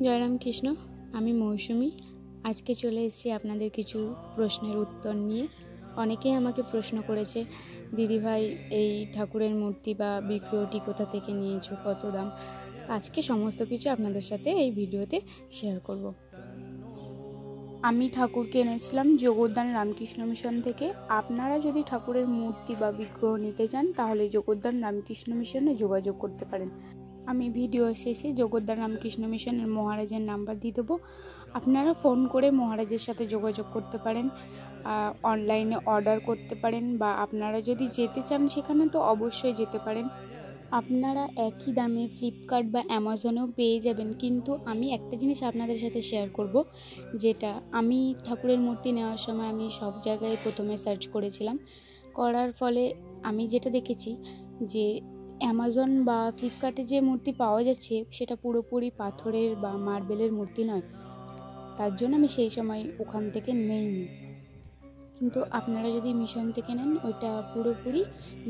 জয়রাম কৃষ্ণ। আমি মৌসুমি। আজকে চলে এসেছি আপনাদের কিছু প্রশ্নের উত্তর নিয়ে। অনেকেই আমাকে প্রশ্ন করেছে, দিদিভাই এই ঠাকুরের মূর্তি বা বিগ্রহটি কোথা থেকে নিয়েছো, কত দাম। আজকে সমস্ত কিছু আপনাদের সাথে এই ভিডিওতে শেয়ার করব। আমি ঠাকুরকে এনেছিলাম জগদ্দান রামকৃষ্ণ মিশন থেকে। আপনারা যদি ঠাকুরের মূর্তি বা বিগ্রহ নিতে চান তাহলে জগদ্দান রামকৃষ্ণ মিশনে যোগাযোগ করতে পারেন। আমি ভিডিও শেষে জগদ্দান রামকৃষ্ণ মিশনের মহারাজের নাম্বার দিয়ে দেবো। আপনারা ফোন করে মহারাজের সাথে যোগাযোগ করতে পারেন, অনলাইনে অর্ডার করতে পারেন, বা আপনারা যদি যেতে চান সেখানে তো অবশ্যই যেতে পারেন। আপনারা একই দামে ফ্লিপকার্ট বা অ্যামাজনেও পেয়ে যাবেন। কিন্তু আমি একটা জিনিস আপনাদের সাথে শেয়ার করব, যেটা আমি ঠাকুরের মূর্তি নেওয়ার সময় আমি সব জায়গায় প্রথমে সার্চ করেছিলাম। করার ফলে আমি যেটা দেখেছি যে অ্যামাজন বা ফ্লিপকার্টে যে মূর্তি পাওয়া যাচ্ছে সেটা পুরোপুরি পাথরের বা মার্বেলের মূর্তি নয়। তার জন্য আমি সেই সময় ওখান থেকে নেইনি। কিন্তু আপনারা যদি মিশন থেকে নেন ওইটা পুরোপুরি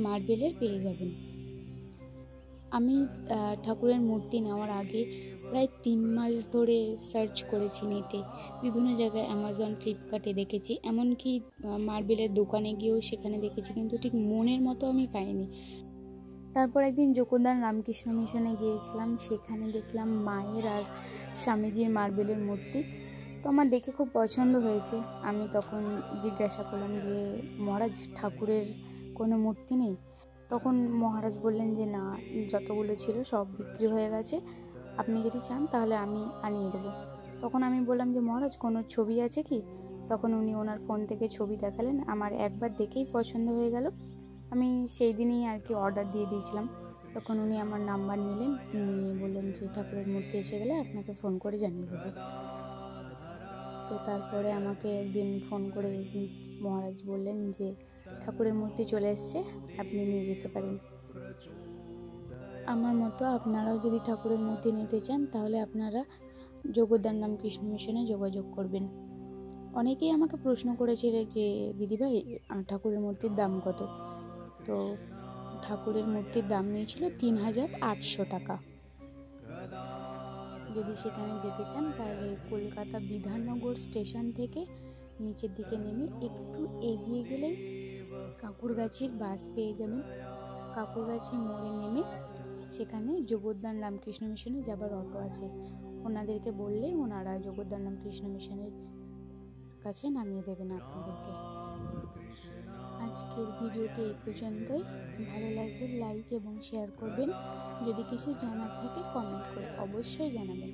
মার্বেলের পেয়ে যাবেন। আমি ঠাকুরের মূর্তি নেওয়ার আগে প্রায় 3 মাস ধরে সার্চ করেছি নেটে, বিভিন্ন জায়গায় অ্যামাজন ফ্লিপকার্টে দেখেছি, এমনকি মার্বেলের দোকানে গিয়েও সেখানে দেখেছি, কিন্তু ঠিক মনের মতো আমি পাইনি। তারপর একদিন জগদ্দান রামকৃষ্ণ মিশনে গিয়েছিলাম, সেখানে দেখলাম মায়ের আর স্বামীজির মার্বেলের মূর্তি। তো আমার দেখে খুব পছন্দ হয়েছে। আমি তখন জিজ্ঞাসা করলাম যে মহারাজ, ঠাকুরের কোনো মূর্তি নেই? তখন মহারাজ বললেন যে না, যতগুলো ছিল সব বিক্রি হয়ে গেছে, আপনি যদি চান তাহলে আমি আনিয়ে দেবো। তখন আমি বললাম যে মহারাজ, কোনো ছবি আছে কি? তখন উনি ওনার ফোন থেকে ছবি দেখালেন। আমার একবার দেখেই পছন্দ হয়ে গেল। আমি সেই দিনই আর কি অর্ডার দিয়ে দিয়েছিলাম। তখন উনি আমার নাম্বার নিলেন, নিয়ে বললেন যে ঠাকুরের মূর্তি এসে গেলে আপনাকে ফোন করে জানিয়ে দেবো। তো তারপরে আমাকে একদিন ফোন করে মহারাজ বললেন যে ঠাকুরের মূর্তি চলে এসছে, আপনি নিয়ে যেতে পারেন। আমার মতো আপনারাও যদি ঠাকুরের মূর্তি নিতে চান তাহলে আপনারা জগদ্দান রামকৃষ্ণ মিশনে যোগাযোগ করবেন। অনেকেই আমাকে প্রশ্ন করেছিল যে দিদিভাই ঠাকুরের মূর্তির দাম কত। তো ঠাকুরের মূর্তির দাম নিয়েছিল 3800 টাকা। যদি সেখানে যেতে চান তাহলে কলকাতা বিধাননগর স্টেশন থেকে নিচের দিকে নেমে একটু এগিয়ে গেলেই কাকুরগাছির বাস পেয়ে যাবেন। কাকুরগাছি মোড়ে নেমে সেখানে জগদ্দান রামকৃষ্ণ মিশনে যাবার অটো আছে, ওনাদেরকে বললে ওনারা জগদ্দান রামকৃষ্ণ মিশনের কাছে নামিয়ে দেবেন আপনাদেরকে। আজকের ভিডিওটি এই পর্যন্তই। ভালো লাগলে লাইক এবং শেয়ার করবেন। যদি কিছু জানার থাকে কমেন্ট করে অবশ্যই জানাবেন।